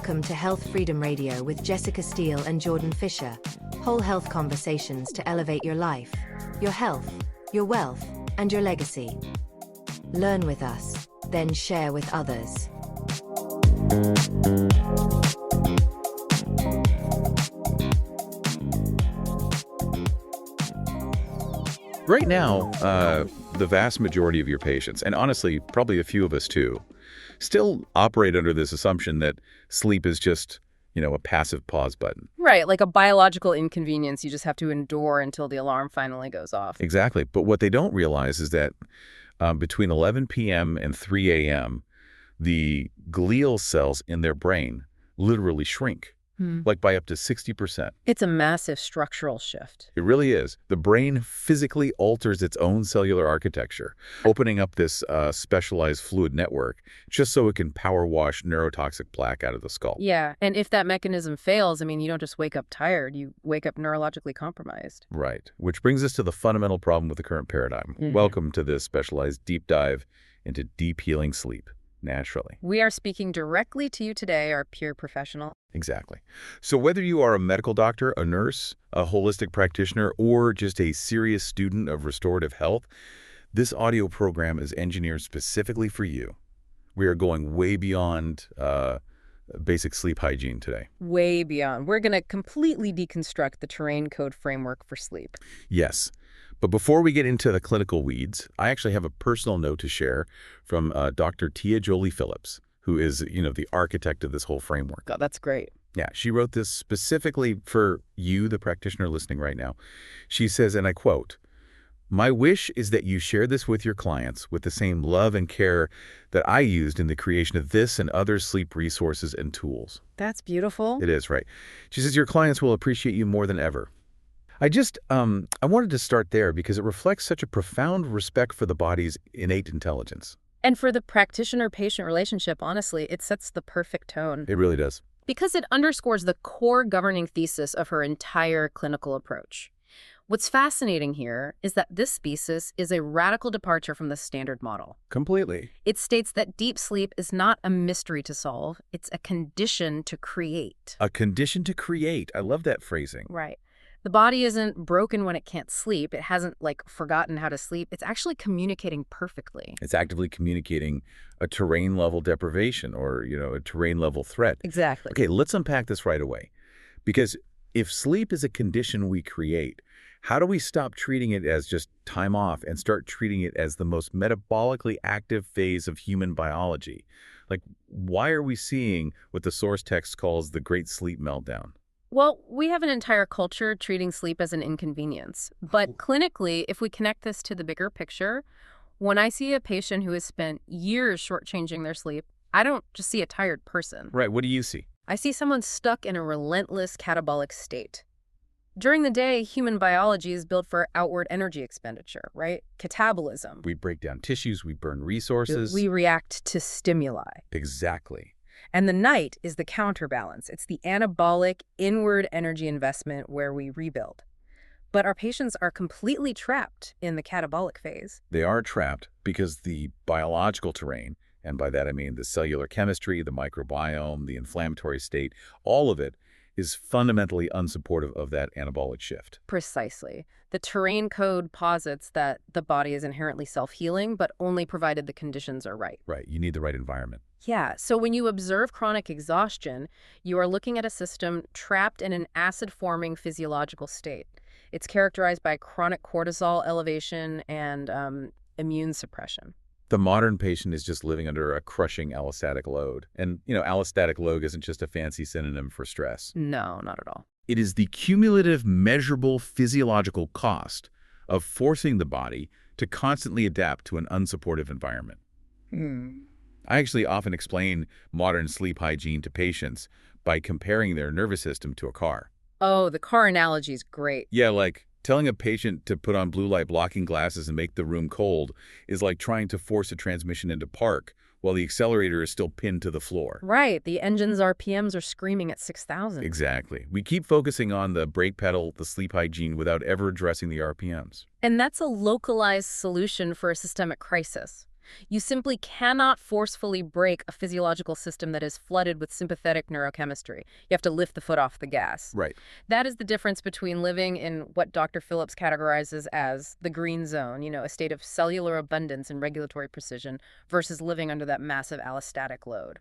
Welcome to Health Freedom Radio with Jessica Steele and Jordan Fisher. Whole health conversations to elevate your life, your health, your wealth, and your legacy. Learn with us, then share with others. Right now, the vast majority of your patients, and honestly, probably a few of us too, still operate under this assumption that sleep is just, a passive pause button. Right, like a biological inconvenience you just have to endure until the alarm finally goes off. Exactly. But what they don't realize is that between 11 p.m. and 3 a.m., the glial cells in their brain literally shrink, like by up to 60%. It's a massive structural shift. It really is. The brain physically alters its own cellular architecture, opening up this specialized fluid network just so it can power wash neurotoxic plaque out of the skull. Yeah, and if that mechanism fails, you don't just wake up tired, you wake up neurologically compromised. Right, which brings us to the fundamental problem with the current paradigm. Welcome to this specialized deep dive into deep healing sleep, naturally. We are speaking directly to you today, our peer professional. Exactly. So whether you are a medical doctor, a nurse, a holistic practitioner, or just a serious student of restorative health, this audio program is engineered specifically for you. We are going way beyond basic sleep hygiene today. Way beyond. We're going to completely deconstruct the terrain code framework for sleep. Yes. But before we get into the clinical weeds, I actually have a personal note to share from Dr. Tia Jolie Phillips, who is, the architect of this whole framework. God, that's great. Yeah, she wrote this specifically for you, the practitioner listening right now. She says, and I quote, "My wish is that you share this with your clients with the same love and care that I used in the creation of this and other sleep resources and tools." That's beautiful. It is, right? She says, "Your clients will appreciate you more than ever." I wanted to start there because it reflects such a profound respect for the body's innate intelligence. And for the practitioner-patient relationship, honestly, it sets the perfect tone. It really does. Because it underscores the core governing thesis of her entire clinical approach. What's fascinating here is that this thesis is a radical departure from the standard model. Completely. It states that deep sleep is not a mystery to solve, it's a condition to create. A condition to create. I love that phrasing. Right. The body isn't broken when it can't sleep. It hasn't, forgotten how to sleep. It's actually communicating perfectly. It's actively communicating a terrain-level deprivation or, a terrain-level threat. Exactly. Okay, let's unpack this right away. Because if sleep is a condition we create, how do we stop treating it as just time off and start treating it as the most metabolically active phase of human biology? Why are we seeing what the source text calls the Great Sleep Meltdown? Well, we have an entire culture treating sleep as an inconvenience. But clinically, if we connect this to the bigger picture, when I see a patient who has spent years shortchanging their sleep, I don't just see a tired person. Right. What do you see? I see someone stuck in a relentless catabolic state. During the day, human biology is built for outward energy expenditure, right? Catabolism. We break down tissues, we burn resources. We react to stimuli. Exactly. And the night is the counterbalance. It's the anabolic inward energy investment where we rebuild. But our patients are completely trapped in the catabolic phase. They are trapped because the biological terrain, and by that I mean the cellular chemistry, the microbiome, the inflammatory state, all of it is fundamentally unsupportive of that anabolic shift. Precisely. The terrain code posits that the body is inherently self-healing, but only provided the conditions are right. Right. You need the right environment. Yeah. So when you observe chronic exhaustion, you are looking at a system trapped in an acid-forming physiological state. It's characterized by chronic cortisol elevation and immune suppression. The modern patient is just living under a crushing allostatic load. And, allostatic load isn't just a fancy synonym for stress. No, not at all. It is the cumulative, measurable physiological cost of forcing the body to constantly adapt to an unsupportive environment. I actually often explain modern sleep hygiene to patients by comparing their nervous system to a car. Oh, the car analogy is great. Yeah, like telling a patient to put on blue light blocking glasses and make the room cold is like trying to force a transmission into park while the accelerator is still pinned to the floor. Right. The engine's RPMs are screaming at 6,000. Exactly. We keep focusing on the brake pedal, the sleep hygiene, without ever addressing the RPMs. And that's a localized solution for a systemic crisis. You simply cannot forcefully break a physiological system that is flooded with sympathetic neurochemistry. You have to lift the foot off the gas. Right. That is the difference between living in what Dr. Phillips categorizes as the green zone, a state of cellular abundance and regulatory precision, versus living under that massive allostatic load.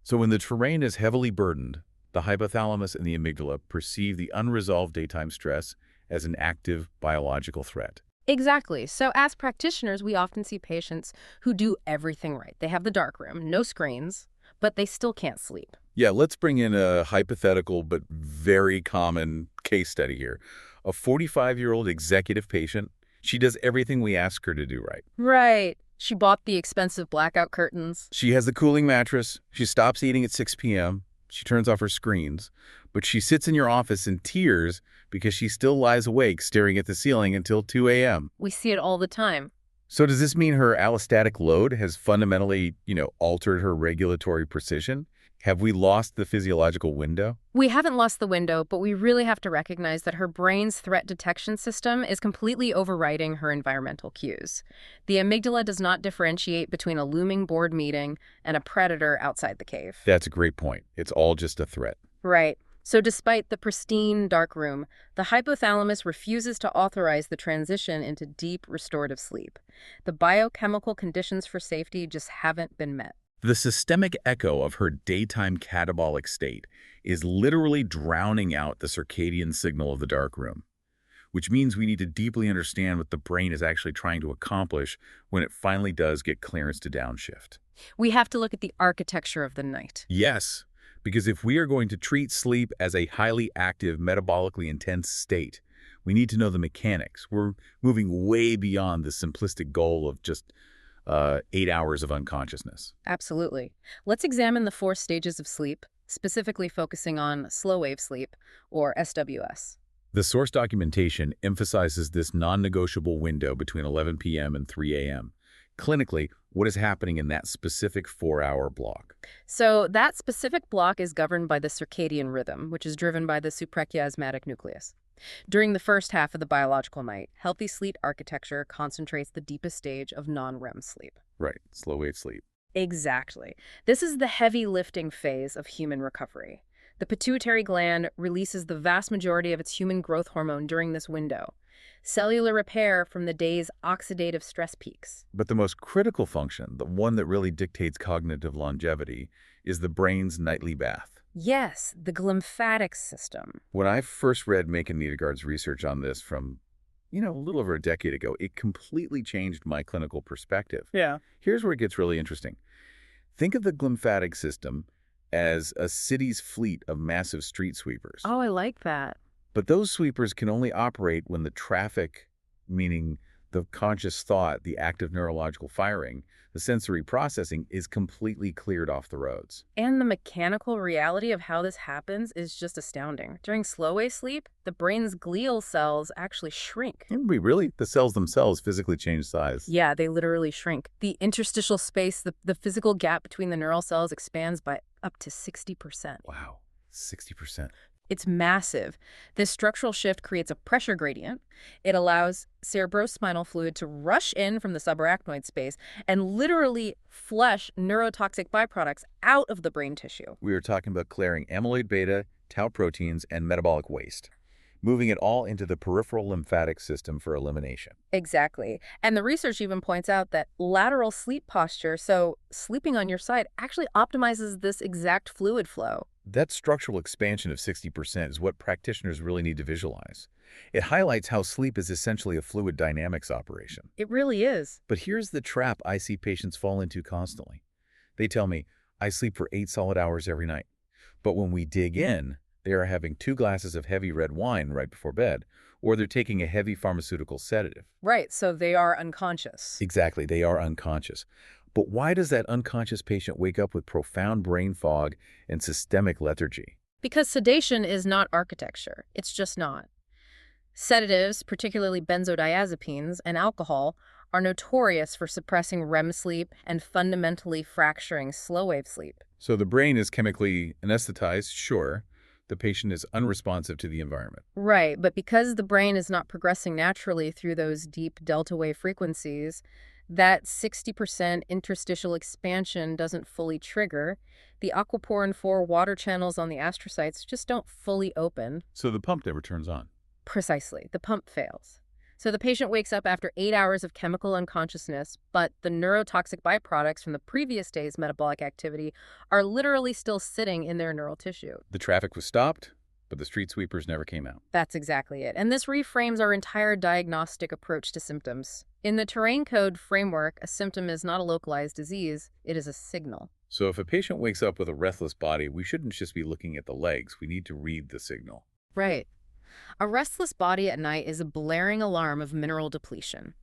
So when the terrain is heavily burdened, the hypothalamus and the amygdala perceive the unresolved daytime stress as an active biological threat. Exactly. So as practitioners, we often see patients who do everything right. They have the dark room, no screens, but they still can't sleep. Yeah, let's bring in a hypothetical but very common case study here. A 45-year-old executive patient, she does everything we ask her to do right. Right. She bought the expensive blackout curtains. She has the cooling mattress. She stops eating at 6 p.m. She turns off her screens. But she sits in your office in tears because she still lies awake staring at the ceiling until 2 a.m. We see it all the time. So does this mean her allostatic load has fundamentally, altered her regulatory precision? Have we lost the physiological window? We haven't lost the window, but we really have to recognize that her brain's threat detection system is completely overriding her environmental cues. The amygdala does not differentiate between a looming board meeting and a predator outside the cave. That's a great point. It's all just a threat. Right. So despite the pristine dark room, the hypothalamus refuses to authorize the transition into deep restorative sleep. The biochemical conditions for safety just haven't been met. The systemic echo of her daytime catabolic state is literally drowning out the circadian signal of the dark room, which means we need to deeply understand what the brain is actually trying to accomplish when it finally does get clearance to downshift. We have to look at the architecture of the night. Yes, because if we are going to treat sleep as a highly active, metabolically intense state, we need to know the mechanics. We're moving way beyond the simplistic goal of just 8 hours of unconsciousness. Absolutely. Let's examine the 4 stages of sleep, specifically focusing on slow-wave sleep, or SWS. The source documentation emphasizes this non-negotiable window between 11 p.m. and 3 a.m. Clinically, what is happening in that specific 4-hour block? So that specific block is governed by the circadian rhythm, which is driven by the suprachiasmatic nucleus. During the first half of the biological night, healthy sleep architecture concentrates the deepest stage of non-REM sleep. Right, slow-wave sleep. Exactly. This is the heavy lifting phase of human recovery. The pituitary gland releases the vast majority of its human growth hormone during this window. Cellular repair from the day's oxidative stress peaks. But the most critical function, the one that really dictates cognitive longevity, is the brain's nightly bath. Yes, the glymphatic system. When I first read Macon Niedergaard's research on this from, a little over a decade ago, it completely changed my clinical perspective. Yeah. Here's where it gets really interesting. Think of the glymphatic system as a city's fleet of massive street sweepers. Oh, I like that. But those sweepers can only operate when the traffic, meaning the conscious thought, the active neurological firing, the sensory processing, is completely cleared off the roads. And the mechanical reality of how this happens is just astounding. During slow-wave sleep, the brain's glial cells actually shrink. Really? The cells themselves physically change size? Yeah, they literally shrink. The interstitial space, the physical gap between the neural cells expands by up to 60%. Wow, 60%. It's massive. This structural shift creates a pressure gradient. It allows cerebrospinal fluid to rush in from the subarachnoid space and literally flush neurotoxic byproducts out of the brain tissue. We are talking about clearing amyloid beta, tau proteins, and metabolic waste, moving it all into the peripheral lymphatic system for elimination. Exactly. And the research even points out that lateral sleep posture, so sleeping on your side, actually optimizes this exact fluid flow. That structural expansion of 60% is what practitioners really need to visualize. It highlights how sleep is essentially a fluid dynamics operation. It really is. But here's the trap I see patients fall into constantly. They tell me, I sleep for 8 solid hours every night. But when we dig in, they are having 2 glasses of heavy red wine right before bed, or they're taking a heavy pharmaceutical sedative. Right, so they are unconscious. Exactly, they are unconscious. But why does that unconscious patient wake up with profound brain fog and systemic lethargy? Because sedation is not architecture. It's just not. Sedatives, particularly benzodiazepines and alcohol, are notorious for suppressing REM sleep and fundamentally fracturing slow-wave sleep. So the brain is chemically anesthetized, sure. The patient is unresponsive to the environment. Right, but because the brain is not progressing naturally through those deep delta wave frequencies, That 60% interstitial expansion doesn't fully trigger. The aquaporin 4 water channels on the astrocytes just don't fully open. So the pump never turns on. Precisely. The pump fails. So the patient wakes up after 8 hours of chemical unconsciousness, but the neurotoxic byproducts from the previous day's metabolic activity are literally still sitting in their neural tissue. The traffic was stopped, but the street sweepers never came out. That's exactly it. And this reframes our entire diagnostic approach to symptoms. In the terrain code framework, a symptom is not a localized disease, it is a signal. So if a patient wakes up with a restless body, we shouldn't just be looking at the legs. We need to read the signal. Right. A restless body at night is a blaring alarm of mineral depletion.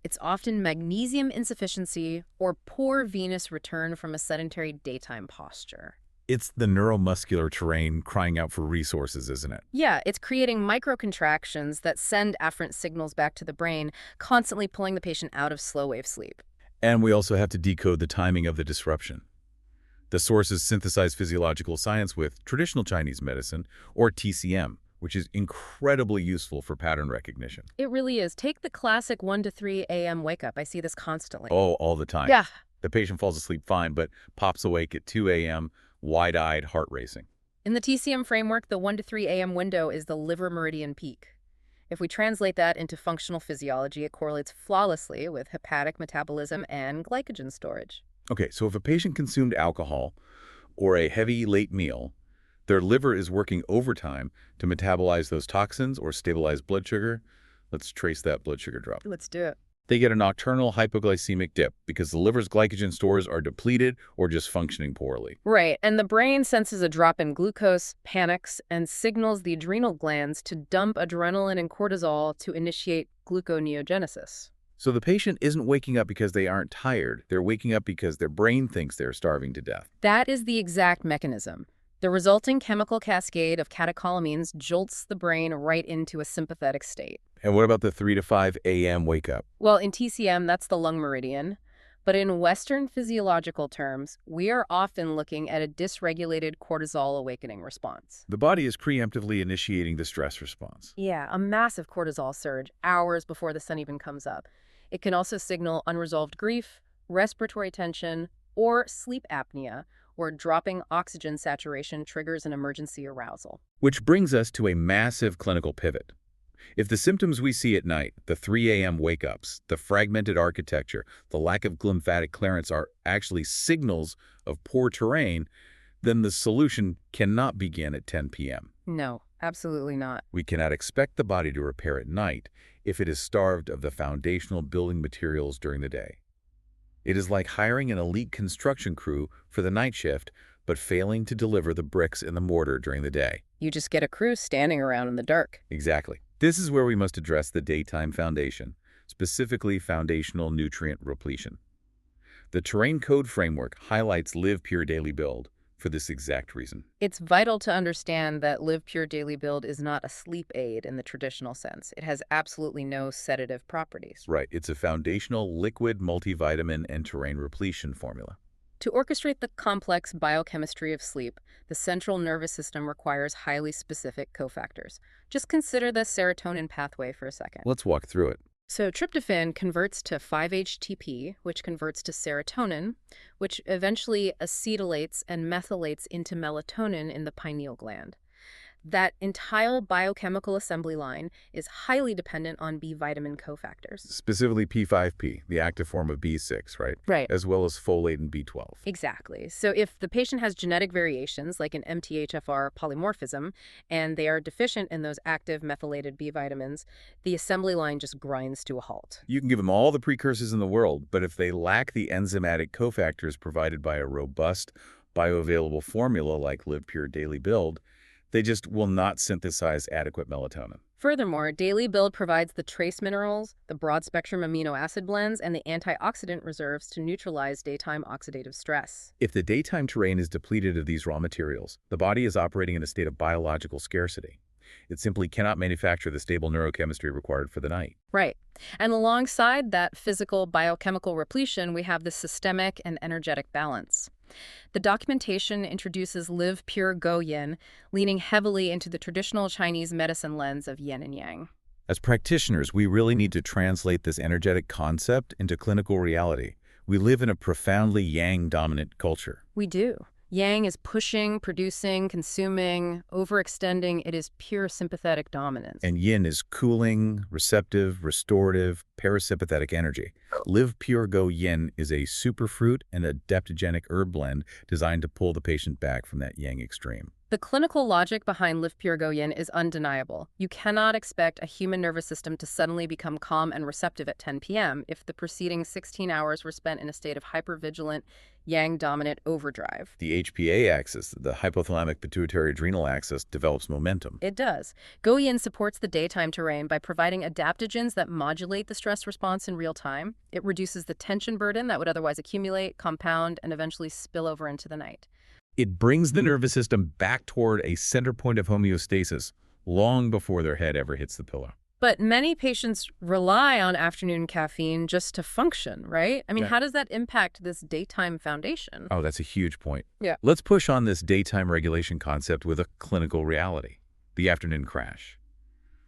It's often magnesium insufficiency or poor venous return from a sedentary daytime posture. It's the neuromuscular terrain crying out for resources, isn't it? Yeah, it's creating microcontractions that send afferent signals back to the brain, constantly pulling the patient out of slow-wave sleep. And we also have to decode the timing of the disruption. The sources synthesize physiological science with traditional Chinese medicine, or TCM, which is incredibly useful for pattern recognition. It really is. Take the classic 1 to 3 a.m. wake-up. I see this constantly. Oh, all the time. Yeah. The patient falls asleep fine, but pops awake at 2 a.m., wide-eyed, heart racing. In the TCM framework, the 1 to 3 a.m. window is the liver meridian peak. If we translate that into functional physiology, it correlates flawlessly with hepatic metabolism and glycogen storage. Okay, so if a patient consumed alcohol or a heavy late meal, their liver is working overtime to metabolize those toxins or stabilize blood sugar. Let's trace that blood sugar drop. Let's do it. They get a nocturnal hypoglycemic dip because the liver's glycogen stores are depleted or just functioning poorly. Right, and the brain senses a drop in glucose, panics, and signals the adrenal glands to dump adrenaline and cortisol to initiate gluconeogenesis. So the patient isn't waking up because they aren't tired. They're waking up because their brain thinks they're starving to death. That is the exact mechanism. The resulting chemical cascade of catecholamines jolts the brain right into a sympathetic state. And what about the 3 to 5 a.m. wake up? Well, in TCM, that's the lung meridian. But in Western physiological terms, we are often looking at a dysregulated cortisol awakening response. The body is preemptively initiating the stress response. Yeah, a massive cortisol surge hours before the sun even comes up. It can also signal unresolved grief, respiratory tension, or sleep apnea, where dropping oxygen saturation triggers an emergency arousal. Which brings us to a massive clinical pivot. If the symptoms we see at night, the 3 a.m. wake-ups, the fragmented architecture, the lack of lymphatic clearance are actually signals of poor terrain, then the solution cannot begin at 10 p.m. No, absolutely not. We cannot expect the body to repair at night if it is starved of the foundational building materials during the day. It is like hiring an elite construction crew for the night shift, but failing to deliver the bricks and the mortar during the day. You just get a crew standing around in the dark. Exactly. This is where we must address the daytime foundation, specifically foundational nutrient repletion. The Terrain Code framework highlights Live Pure Daily Build for this exact reason. It's vital to understand that Live Pure Daily Build is not a sleep aid in the traditional sense. It has absolutely no sedative properties. Right. It's a foundational liquid multivitamin and terrain repletion formula. To orchestrate the complex biochemistry of sleep, the central nervous system requires highly specific cofactors. Just consider the serotonin pathway for a second. Let's walk through it. So tryptophan converts to 5-HTP, which converts to serotonin, which eventually acetylates and methylates into melatonin in the pineal gland. That entire biochemical assembly line is highly dependent on B vitamin cofactors. Specifically P5P, the active form of B6, right? Right. As well as folate and B12. Exactly. So if the patient has genetic variations like an MTHFR polymorphism and they are deficient in those active methylated B vitamins, the assembly line just grinds to a halt. You can give them all the precursors in the world, but if they lack the enzymatic cofactors provided by a robust, bioavailable formula like Live Pure Daily Build, they just will not synthesize adequate melatonin. Furthermore, Daily Build provides the trace minerals, the broad-spectrum amino acid blends, and the antioxidant reserves to neutralize daytime oxidative stress. If the daytime terrain is depleted of these raw materials, the body is operating in a state of biological scarcity. It simply cannot manufacture the stable neurochemistry required for the night. Right. And alongside that physical biochemical repletion, we have the systemic and energetic balance. The documentation introduces Live Pure Go Yin, leaning heavily into the traditional Chinese medicine lens of yin and yang. As practitioners, we really need to translate this energetic concept into clinical reality. We live in a profoundly yang-dominant culture. We do. Yang is pushing, producing, consuming, overextending. It is pure sympathetic dominance. And yin is cooling, receptive, restorative, parasympathetic energy. Live Pure Go Yin is a superfruit and adaptogenic herb blend designed to pull the patient back from that yang extreme. The clinical logic behind Live Pure Go Yin is undeniable. You cannot expect a human nervous system to suddenly become calm and receptive at 10 p.m. if the preceding 16 hours were spent in a state of hypervigilant, yang-dominant overdrive. The HPA axis, the hypothalamic pituitary adrenal axis, develops momentum. It does. Go Yin supports the daytime terrain by providing adaptogens that modulate the stress response in real time. It reduces the tension burden that would otherwise accumulate, compound, and eventually spill over into the night. It brings the nervous system back toward a center point of homeostasis long before their head ever hits the pillow. But many patients rely on afternoon caffeine just to function, right? I mean, how does that impact this daytime foundation? Oh, that's a huge point. Yeah. Let's push on this daytime regulation concept with a clinical reality, the afternoon crash.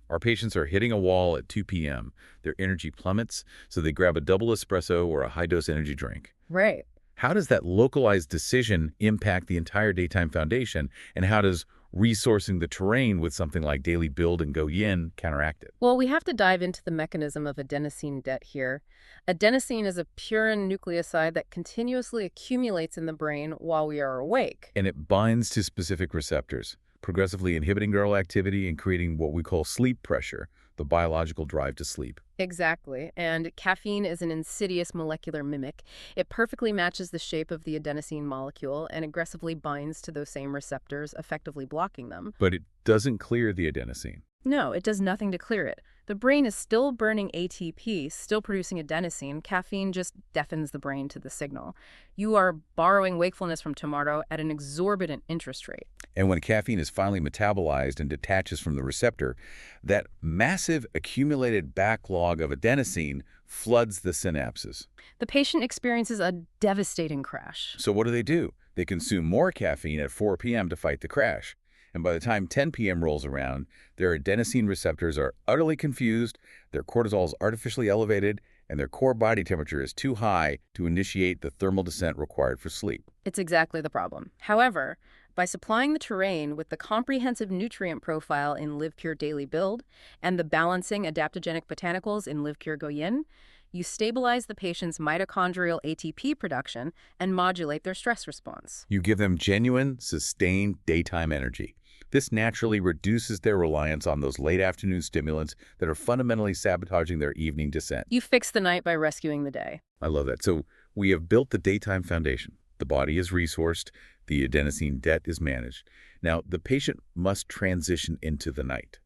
Our patients are hitting a wall at 2 p.m. Their energy plummets, so they grab a double espresso or a high-dose energy drink. Right. How does that localized decision impact the entire daytime foundation, and how does resourcing the terrain with something like Daily Build and Go Yin counteract it? Well, we have to dive into the mechanism of adenosine debt here. Adenosine is a purine nucleoside that continuously accumulates in the brain while we are awake. And it binds to specific receptors, progressively inhibiting neural activity and creating what we call sleep pressure, the biological drive to sleep. Exactly. And caffeine is an insidious molecular mimic. It perfectly matches the shape of the adenosine molecule and aggressively binds to those same receptors, effectively blocking them. But it doesn't clear the adenosine. No, it does nothing to clear it. The brain is still burning ATP, still producing adenosine. Caffeine just deafens the brain to the signal. You are borrowing wakefulness from tomorrow at an exorbitant interest rate. And when caffeine is finally metabolized and detaches from the receptor, that massive accumulated backlog of adenosine floods the synapses. The patient experiences a devastating crash. So what do? They consume more caffeine at 4 p.m. to fight the crash. And by the time 10 p.m. rolls around, their adenosine receptors are utterly confused, their cortisol is artificially elevated, and their core body temperature is too high to initiate the thermal descent required for sleep. It's exactly the problem. However, by supplying the terrain with the comprehensive nutrient profile in Live Pure Daily Build and the balancing adaptogenic botanicals in Live Pure Go Yin, you stabilize the patient's mitochondrial ATP production and modulate their stress response. You give them genuine, sustained daytime energy. This naturally reduces their reliance on those late afternoon stimulants that are fundamentally sabotaging their evening descent. You fix the night by rescuing the day. I love that. So we have built the daytime foundation. The body is resourced. The adenosine debt is managed. Now, the patient must transition into the night.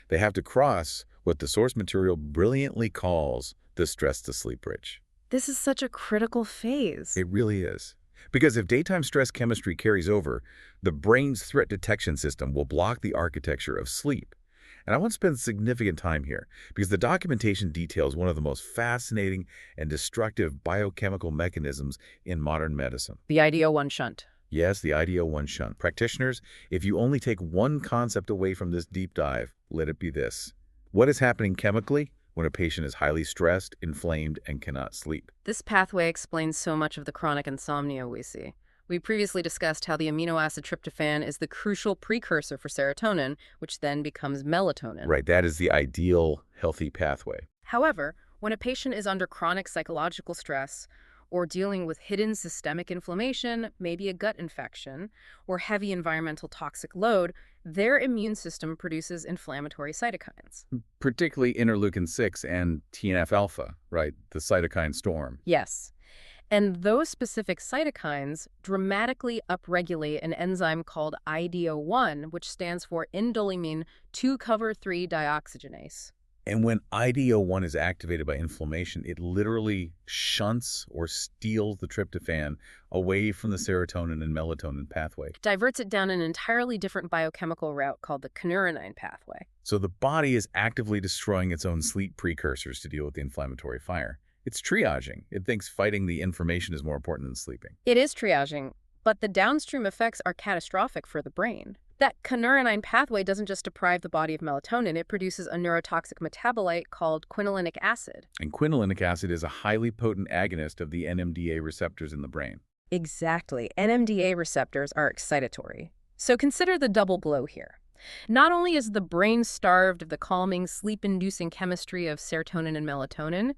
They have to cross what the source material brilliantly calls the stress-to-sleep bridge. This is such a critical phase. It really is. Because if daytime stress chemistry carries over, the brain's threat detection system will block the architecture of sleep. And I want to spend significant time here because the documentation details one of the most fascinating and destructive biochemical mechanisms in modern medicine. The IDO1 shunt. Yes, the IDO1 shunt. Practitioners, if you only take one concept away from this deep dive, let it be this. What is happening chemically when a patient is highly stressed, inflamed, and cannot sleep? This pathway explains so much of the chronic insomnia we see. We previously discussed how the amino acid tryptophan is the crucial precursor for serotonin, which then becomes melatonin. Right, that is the ideal healthy pathway. However, when a patient is under chronic psychological stress or dealing with hidden systemic inflammation, maybe a gut infection, or heavy environmental toxic load, their immune system produces inflammatory cytokines. Particularly interleukin-6 and TNF-alpha, right? The cytokine storm. Yes. And those specific cytokines dramatically upregulate an enzyme called IDO1, which stands for indoleamine 2-cover-3 dioxygenase. And when IDO1 is activated by inflammation, it literally shunts or steals the tryptophan away from the serotonin and melatonin pathway. Diverts it down an entirely different biochemical route called the kynurenine pathway. So the body is actively destroying its own sleep precursors to deal with the inflammatory fire. It's triaging. It thinks fighting the inflammation is more important than sleeping. It is triaging, but the downstream effects are catastrophic for the brain. That kynurenine pathway doesn't just deprive the body of melatonin, it produces a neurotoxic metabolite called quinolinic acid. And quinolinic acid is a highly potent agonist of the NMDA receptors in the brain. Exactly. NMDA receptors are excitatory. So consider the double blow here. Not only is the brain starved of the calming, sleep-inducing chemistry of serotonin and melatonin,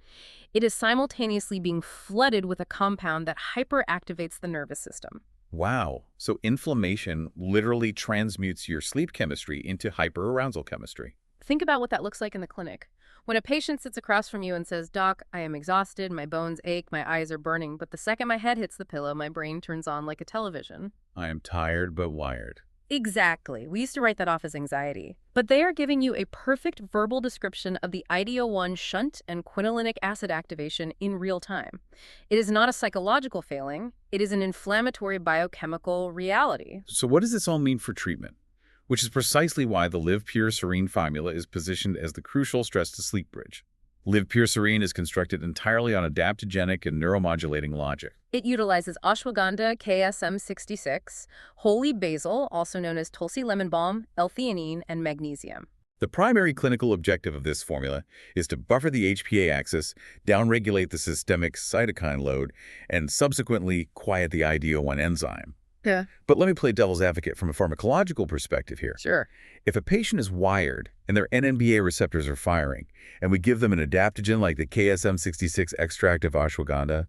it is simultaneously being flooded with a compound that hyperactivates the nervous system. Wow. So inflammation literally transmutes your sleep chemistry into hyperarousal chemistry. Think about what that looks like in the clinic. When a patient sits across from you and says, "Doc, I am exhausted, my bones ache, my eyes are burning, but the second my head hits the pillow, my brain turns on like a television." I am tired but wired. Exactly. We used to write that off as anxiety. But they are giving you a perfect verbal description of the IDO1 shunt and quinolinic acid activation in real time. It is not a psychological failing. It is an inflammatory biochemical reality. So what does this all mean for treatment? Which is precisely why the Live Pure Serene formula is positioned as the crucial stress-to-sleep bridge. Live Pure Serene is constructed entirely on adaptogenic and neuromodulating logic. It utilizes ashwagandha KSM66, holy basil, also known as Tulsi lemon balm, L-theanine, and magnesium. The primary clinical objective of this formula is to buffer the HPA axis, downregulate the systemic cytokine load, and subsequently quiet the IDO1 enzyme. Yeah. But let me play devil's advocate from a pharmacological perspective here. Sure. If a patient is wired and their NMDA receptors are firing, and we give them an adaptogen like the KSM66 extract of ashwagandha,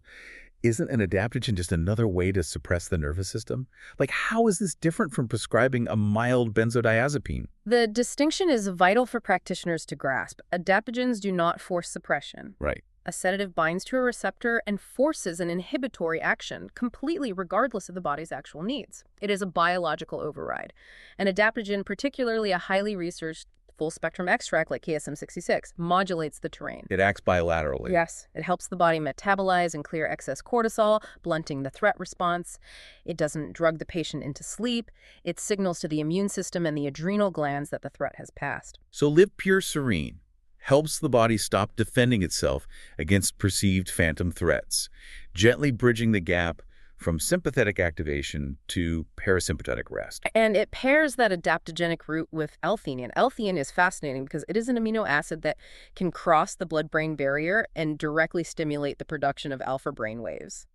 isn't an adaptogen just another way to suppress the nervous system? Like, how is this different from prescribing a mild benzodiazepine? The distinction is vital for practitioners to grasp. Adaptogens do not force suppression. Right. A sedative binds to a receptor and forces an inhibitory action, completely regardless of the body's actual needs. It is a biological override. An adaptogen, particularly a highly researched full-spectrum extract like KSM66, modulates the terrain. It acts bilaterally. Yes, it helps the body metabolize and clear excess cortisol, blunting the threat response. It doesn't drug the patient into sleep. It signals to the immune system and the adrenal glands that the threat has passed. So Live Pure Serene helps the body stop defending itself against perceived phantom threats, gently bridging the gap from sympathetic activation to parasympathetic rest. And it pairs that adaptogenic route with L-theanine. L-theanine is fascinating because it is an amino acid that can cross the blood-brain barrier and directly stimulate the production of alpha brain waves.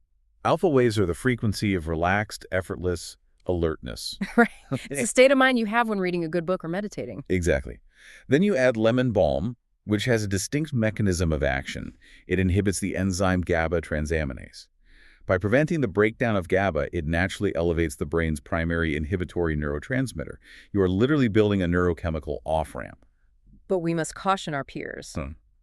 Alpha waves are the frequency of relaxed, effortless alertness. Right. It's the state of mind you have when reading a good book or meditating. Exactly. Then you add lemon balm, which has a distinct mechanism of action. It inhibits the enzyme GABA transaminase. By preventing the breakdown of GABA, it naturally elevates the brain's primary inhibitory neurotransmitter. You are literally building a neurochemical off-ramp. But we must caution our peers.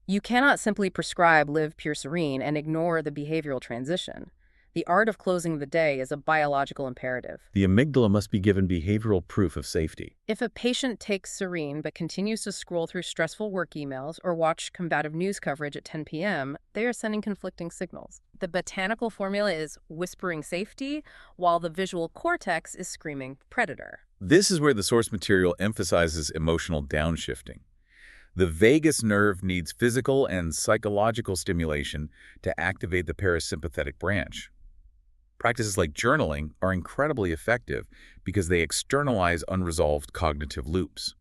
You cannot simply prescribe Live Pure Serene and ignore the behavioral transition. The art of closing the day is a biological imperative. The amygdala must be given behavioral proof of safety. If a patient takes Serene but continues to scroll through stressful work emails or watch combative news coverage at 10 p.m., they are sending conflicting signals. The botanical formula is whispering safety, while the visual cortex is screaming predator. This is where the source material emphasizes emotional downshifting. The vagus nerve needs physical and psychological stimulation to activate the parasympathetic branch. Practices like journaling are incredibly effective because they externalize unresolved cognitive loops.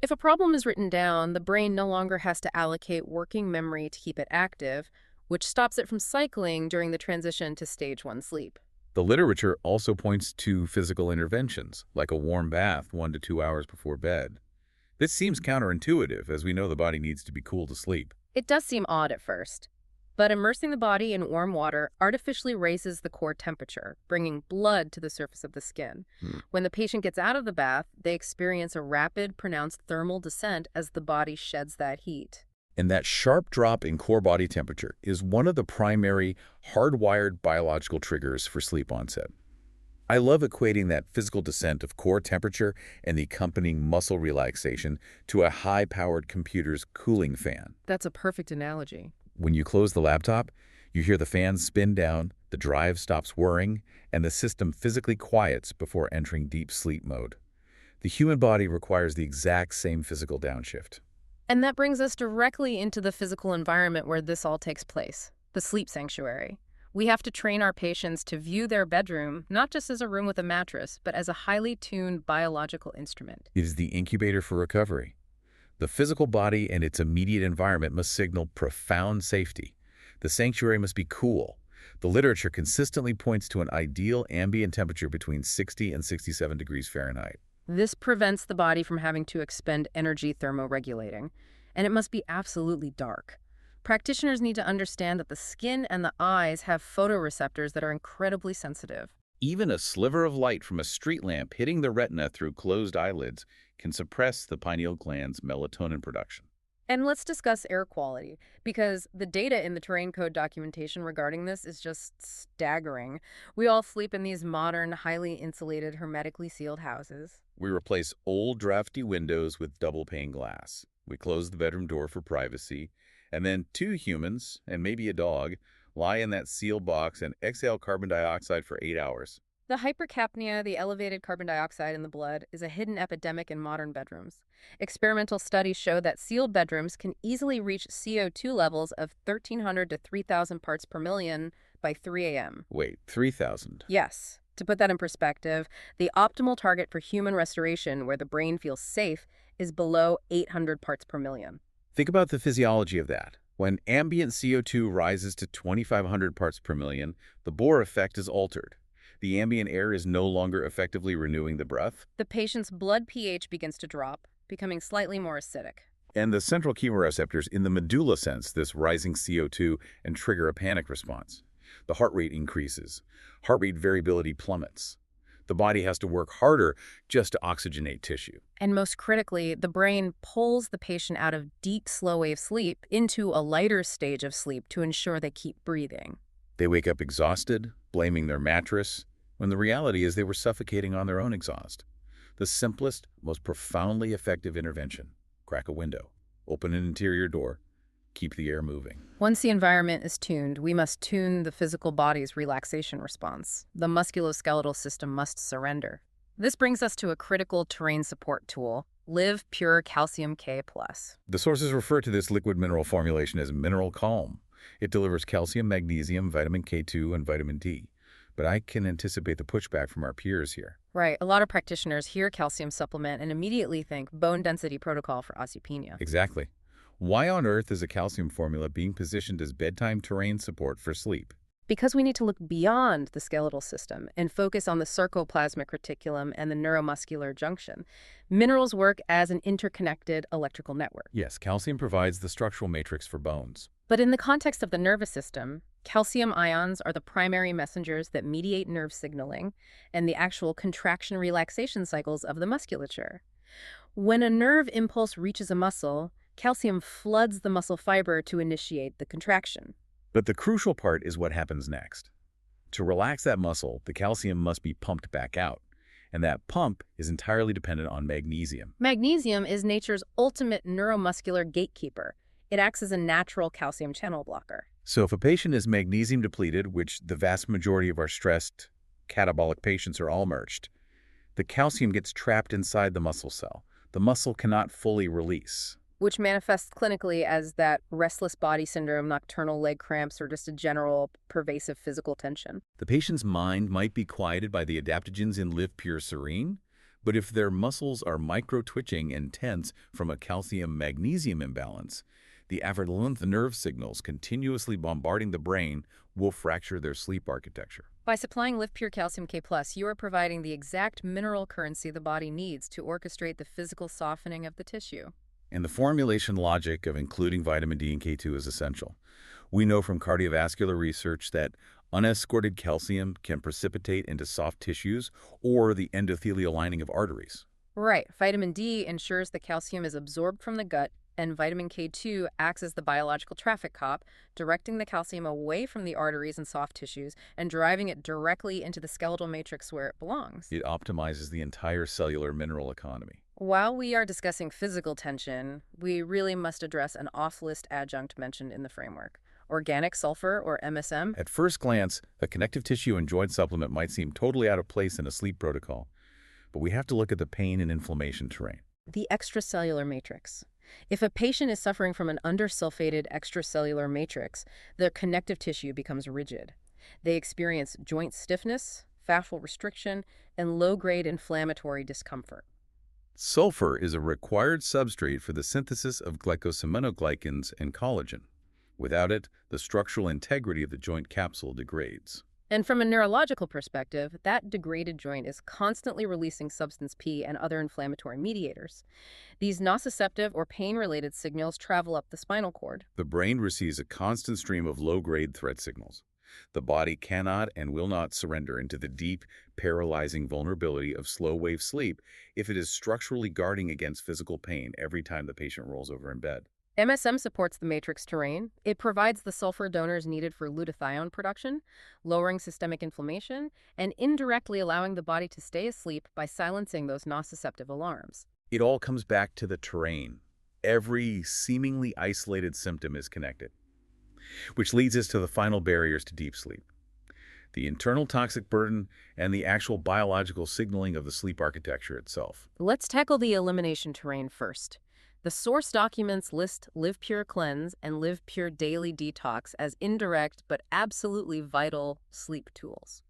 If a problem is written down, the brain no longer has to allocate working memory to keep it active, which stops it from cycling during the transition to stage 1 sleep. The literature also points to physical interventions, like a warm bath 1 to 2 hours before bed. This seems counterintuitive, as we know the body needs to be cool to sleep. It does seem odd at first. But immersing the body in warm water artificially raises the core temperature, bringing blood to the surface of the skin. When the patient gets out of the bath, they experience a rapid, pronounced thermal descent as the body sheds that heat. And that sharp drop in core body temperature is one of the primary hardwired biological triggers for sleep onset. I love equating that physical descent of core temperature and the accompanying muscle relaxation to a high-powered computer's cooling fan. That's a perfect analogy. When you close the laptop, you hear the fan spin down, the drive stops whirring, and the system physically quiets before entering deep sleep mode. The human body requires the exact same physical downshift. And that brings us directly into the physical environment where this all takes place, the sleep sanctuary. We have to train our patients to view their bedroom not just as a room with a mattress, but as a highly tuned biological instrument. It is the incubator for recovery. The physical body and its immediate environment must signal profound safety. The sanctuary must be cool. The literature consistently points to an ideal ambient temperature between 60 and 67 degrees Fahrenheit. This prevents the body from having to expend energy thermoregulating, and it must be absolutely dark. Practitioners need to understand that the skin and the eyes have photoreceptors that are incredibly sensitive. Even a sliver of light from a street lamp hitting the retina through closed eyelids can suppress the pineal gland's melatonin production. And let's discuss air quality, because the data in the terrain code documentation regarding this is just staggering. We all sleep in these modern, highly insulated, hermetically sealed houses. We replace old, drafty windows with double-pane glass. We close the bedroom door for privacy, and then two humans, and maybe a dog, lie in that sealed box and exhale carbon dioxide for 8 hours. The hypercapnia, the elevated carbon dioxide in the blood, is a hidden epidemic in modern bedrooms. Experimental studies show that sealed bedrooms can easily reach CO2 levels of 1,300 to 3,000 parts per million by 3 a.m. Wait, 3,000? Yes. To put that in perspective, the optimal target for human restoration where the brain feels safe is below 800 parts per million. Think about the physiology of that. When ambient CO2 rises to 2,500 parts per million, the Bohr effect is altered. The ambient air is no longer effectively renewing the breath. The patient's blood pH begins to drop, becoming slightly more acidic. And the central chemoreceptors in the medulla sense this rising CO2 and trigger a panic response. The heart rate increases. Heart rate variability plummets. The body has to work harder just to oxygenate tissue. And most critically, the brain pulls the patient out of deep, slow-wave sleep into a lighter stage of sleep to ensure they keep breathing. They wake up exhausted, blaming their mattress, when the reality is they were suffocating on their own exhaust. The simplest, most profoundly effective intervention: crack a window, open an interior door, keep the air moving. Once the environment is tuned, we must tune the physical body's relaxation response. The musculoskeletal system must surrender. This brings us to a critical terrain support tool, Live Pure Calcium K+. The sources refer to this liquid mineral formulation as Mineral Calm. It delivers calcium, magnesium, vitamin K2, and vitamin D. But I can anticipate the pushback from our peers here. Right. A lot of practitioners hear calcium supplement and immediately think bone density protocol for osteopenia. Exactly. Why on earth is a calcium formula being positioned as bedtime terrain support for sleep? Because we need to look beyond the skeletal system and focus on the sarcoplasmic reticulum and the neuromuscular junction. Minerals work as an interconnected electrical network. Yes, calcium provides the structural matrix for bones. But in the context of the nervous system, calcium ions are the primary messengers that mediate nerve signaling and the actual contraction-relaxation cycles of the musculature. When a nerve impulse reaches a muscle, calcium floods the muscle fiber to initiate the contraction. But the crucial part is what happens next. To relax that muscle, the calcium must be pumped back out, and that pump is entirely dependent on magnesium. Magnesium is nature's ultimate neuromuscular gatekeeper. It acts as a natural calcium channel blocker. So if a patient is magnesium depleted, which the vast majority of our stressed catabolic patients are all merged, the calcium gets trapped inside the muscle cell. The muscle cannot fully release. Which manifests clinically as that restless body syndrome, nocturnal leg cramps, or just a general pervasive physical tension. The patient's mind might be quieted by the adaptogens in Live Pure Serene, but if their muscles are micro-twitching and tense from a calcium-magnesium imbalance, the averlymph nerve signals continuously bombarding the brain will fracture their sleep architecture. By supplying Live Pure Calcium K+, you are providing the exact mineral currency the body needs to orchestrate the physical softening of the tissue. And the formulation logic of including vitamin D and K2 is essential. We know from cardiovascular research that unescorted calcium can precipitate into soft tissues or the endothelial lining of arteries. Right. Vitamin D ensures the calcium is absorbed from the gut, and vitamin K2 acts as the biological traffic cop, directing the calcium away from the arteries and soft tissues and driving it directly into the skeletal matrix where it belongs. It optimizes the entire cellular mineral economy. While we are discussing physical tension, we really must address an off-list adjunct mentioned in the framework: organic sulfur, or MSM. At first glance, a connective tissue and joint supplement might seem totally out of place in a sleep protocol, but we have to look at the pain and inflammation terrain. The extracellular matrix. If a patient is suffering from an undersulfated extracellular matrix, their connective tissue becomes rigid. They experience joint stiffness, fascial restriction, and low-grade inflammatory discomfort. Sulfur is a required substrate for the synthesis of glycosaminoglycans and collagen. Without it, the structural integrity of the joint capsule degrades. And from a neurological perspective, that degraded joint is constantly releasing substance P and other inflammatory mediators. These nociceptive or pain-related signals travel up the spinal cord. The brain receives a constant stream of low-grade threat signals. The body cannot and will not surrender into the deep, paralyzing vulnerability of slow-wave sleep if it is structurally guarding against physical pain every time the patient rolls over in bed. MSM supports the matrix terrain. It provides the sulfur donors needed for glutathione production, lowering systemic inflammation, and indirectly allowing the body to stay asleep by silencing those nociceptive alarms. It all comes back to the terrain. Every seemingly isolated symptom is connected, which leads us to the final barriers to deep sleep: the internal toxic burden and the actual biological signaling of the sleep architecture itself. Let's tackle the elimination terrain first. The source documents list Live Pure Cleanse and Live Pure Daily Detox as indirect but absolutely vital sleep tools.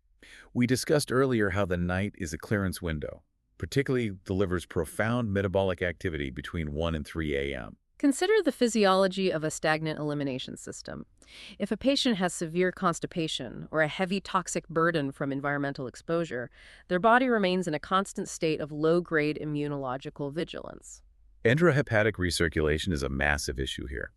We discussed earlier how the night is a clearance window, particularly the liver's profound metabolic activity between 1 and 3 a.m. Consider the physiology of a stagnant elimination system. If a patient has severe constipation or a heavy toxic burden from environmental exposure, their body remains in a constant state of low-grade immunological vigilance. Intrahepatic recirculation is a massive issue here.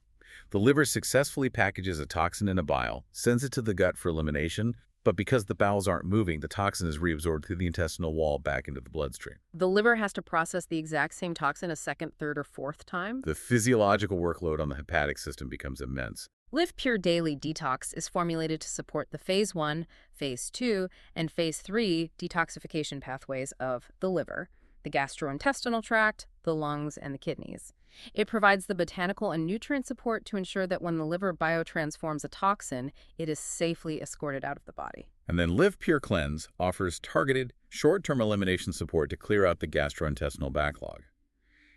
The liver successfully packages a toxin in a bile, sends it to the gut for elimination, but because the bowels aren't moving, the toxin is reabsorbed through the intestinal wall back into the bloodstream. The liver has to process the exact same toxin a second, third, or fourth time. The physiological workload on the hepatic system becomes immense. Live Pure Daily Detox is formulated to support the Phase 1, Phase 2, and Phase 3 detoxification pathways of the liver, the gastrointestinal tract, the lungs, and the kidneys. It provides the botanical and nutrient support to ensure that when the liver biotransforms a toxin, it is safely escorted out of the body. And then Live Pure Cleanse offers targeted, short-term elimination support to clear out the gastrointestinal backlog.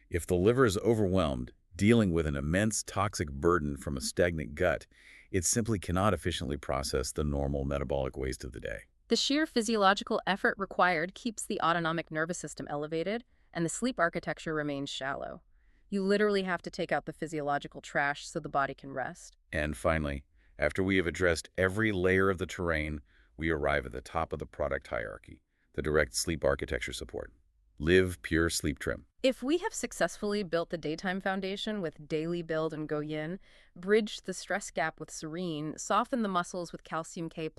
If the liver is overwhelmed, dealing with an immense toxic burden from a stagnant gut, it simply cannot efficiently process the normal metabolic waste of the day. The sheer physiological effort required keeps the autonomic nervous system elevated, and the sleep architecture remains shallow. You literally have to take out the physiological trash so the body can rest. And finally, after we have addressed every layer of the terrain, we arrive at the top of the product hierarchy, the direct sleep architecture support. Live Pure Sleep Trim. If we have successfully built the daytime foundation with Daily Build and Go Yin, bridged the stress gap with Serene, softened the muscles with Calcium K+,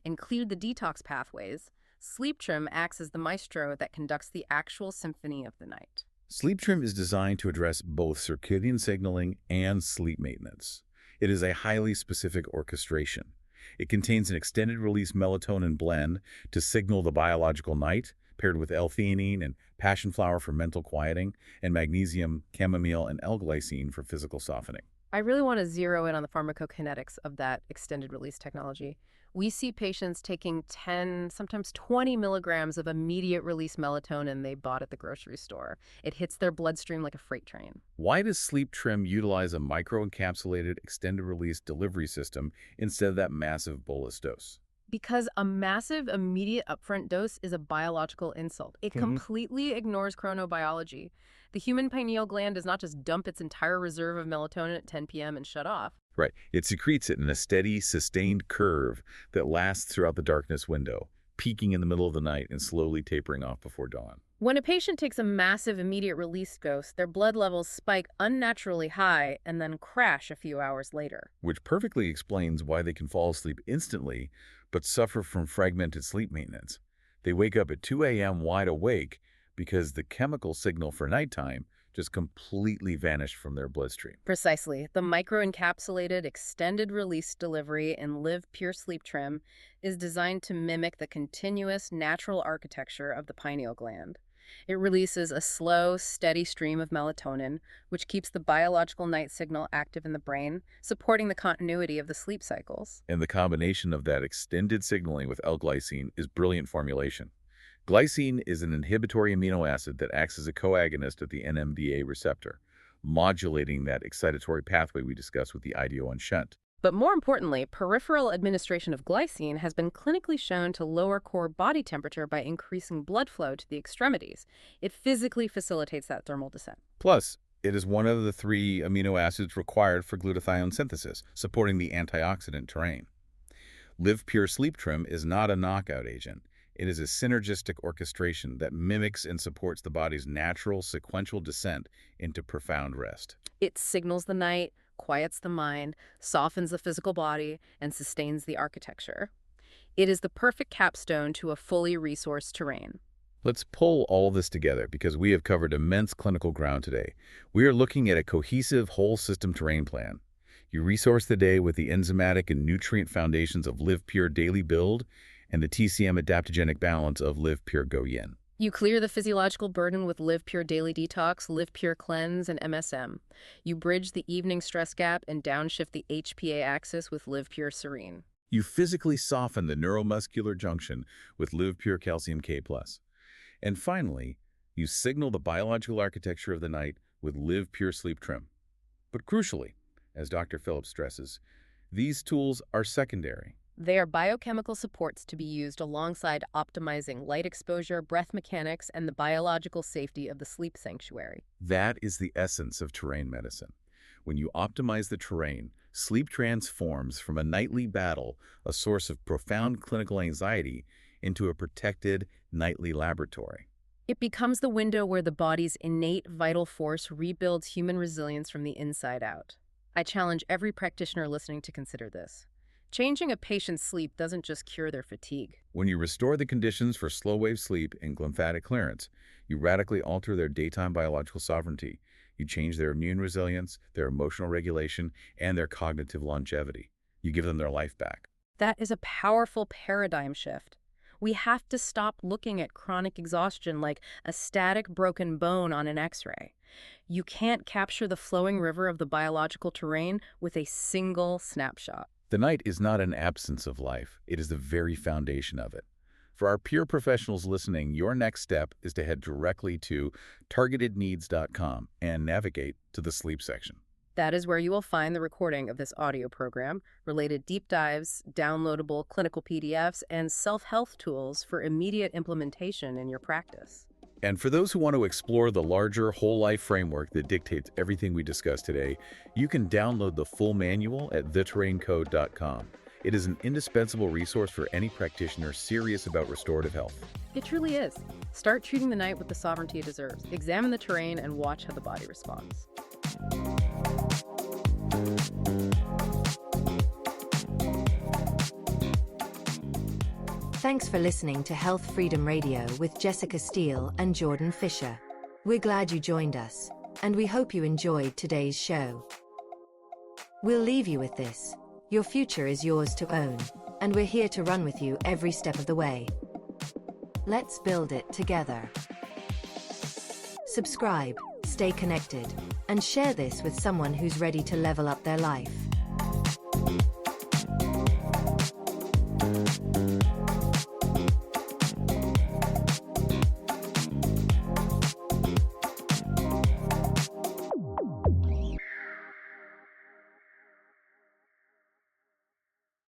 and cleared the detox pathways, Sleep Trim acts as the maestro that conducts the actual symphony of the night. Sleep Trim is designed to address both circadian signaling and sleep maintenance. It is a highly specific orchestration. It contains an extended-release melatonin blend to signal the biological night, paired with L-theanine and passion flower for mental quieting, and magnesium, chamomile, and L-glycine for physical softening. I really want to zero in on the pharmacokinetics of that extended-release technology. We see patients taking 10, sometimes 20 milligrams of immediate-release melatonin they bought at the grocery store. It hits their bloodstream like a freight train. Why does Sleep Trim utilize a microencapsulated extended-release delivery system instead of that massive bolus dose? Because a massive, immediate upfront dose is a biological insult. It completely ignores chronobiology. The human pineal gland does not just dump its entire reserve of melatonin at 10 p.m. and shut off. Right. It secretes it in a steady, sustained curve that lasts throughout the darkness window, peaking in the middle of the night and slowly tapering off before dawn. When a patient takes a massive immediate release dose, their blood levels spike unnaturally high and then crash a few hours later. Which perfectly explains why they can fall asleep instantly, but suffer from fragmented sleep maintenance. They wake up at 2 a.m. wide awake because the chemical signal for nighttime just completely vanished from their bloodstream. Precisely. The microencapsulated extended-release delivery in Live Pure Sleep Trim is designed to mimic the continuous natural architecture of the pineal gland. It releases a slow, steady stream of melatonin, which keeps the biological night signal active in the brain, supporting the continuity of the sleep cycles. And the combination of that extended signaling with L-glycine is brilliant formulation. Glycine is an inhibitory amino acid that acts as a coagonist at the NMDA receptor, modulating that excitatory pathway we discussed with the IDO1 shunt. But more importantly, peripheral administration of glycine has been clinically shown to lower core body temperature by increasing blood flow to the extremities. It physically facilitates that thermal descent. Plus, it is one of the 3 amino acids required for glutathione synthesis, supporting the antioxidant terrain. Live Pure Sleep Trim is not a knockout agent. It is a synergistic orchestration that mimics and supports the body's natural sequential descent into profound rest. It signals the night, quiets the mind, softens the physical body, and sustains the architecture. It is the perfect capstone to a fully resourced terrain. Let's pull all this together because we have covered immense clinical ground today. We are looking at a cohesive whole system terrain plan. You resource the day with the enzymatic and nutrient foundations of Live Pure Daily Build and the TCM adaptogenic balance of Live Pure Go Yin. You clear the physiological burden with Live Pure Daily Detox, Live Pure Cleanse, and MSM. You bridge the evening stress gap and downshift the HPA axis with Live Pure Serene. You physically soften the neuromuscular junction with Live Pure Calcium K+. And finally, you signal the biological architecture of the night with Live Pure Sleep Trim. But crucially, as Dr. Phillips stresses, these tools are secondary. They are biochemical supports to be used alongside optimizing light exposure, breath mechanics, and the biological safety of the sleep sanctuary. That is the essence of terrain medicine. When you optimize the terrain, sleep transforms from a nightly battle, a source of profound clinical anxiety, into a protected nightly laboratory. It becomes the window where the body's innate vital force rebuilds human resilience from the inside out. I challenge every practitioner listening to consider this. Changing a patient's sleep doesn't just cure their fatigue. When you restore the conditions for slow-wave sleep and lymphatic clearance, you radically alter their daytime biological sovereignty. You change their immune resilience, their emotional regulation, and their cognitive longevity. You give them their life back. That is a powerful paradigm shift. We have to stop looking at chronic exhaustion like a static broken bone on an X-ray. You can't capture the flowing river of the biological terrain with a single snapshot. The night is not an absence of life. It is the very foundation of it. For our peer professionals listening, your next step is to head directly to targetedneeds.com and navigate to the sleep section. That is where you will find the recording of this audio program, related deep dives, downloadable clinical PDFs, and self-health tools for immediate implementation in your practice. And for those who want to explore the larger whole life framework that dictates everything we discussed today, you can download the full manual at theterraincode.com. It is an indispensable resource for any practitioner serious about restorative health. It truly is. Start treating the night with the sovereignty it deserves. Examine the terrain and watch how the body responds. Thanks for listening to Health Freedom Radio with Jessica Steele and Jordan Fisher. We're glad you joined us, and we hope you enjoyed today's show. We'll leave you with this. Your future is yours to own, and we're here to run with you every step of the way. Let's build it together. Subscribe, stay connected, and share this with someone who's ready to level up their life.